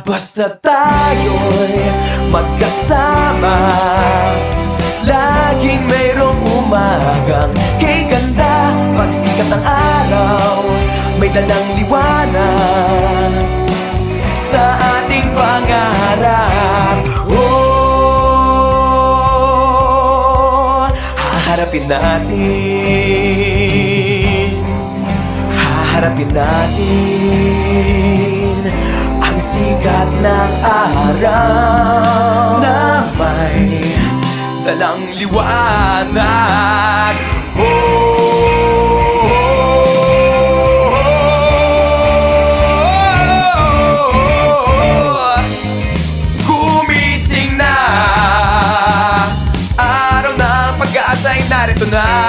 Basta tayo'y magkasama, laging mayroong umagang kay ganda. Pagsikat ng araw, may dalang liwanag sa ating pangarap. Oh, haharapin natin, haharapin natin ang sikat ng araw na may dalang liwanag. Gumising na, araw ng pag-aasa'y narito na.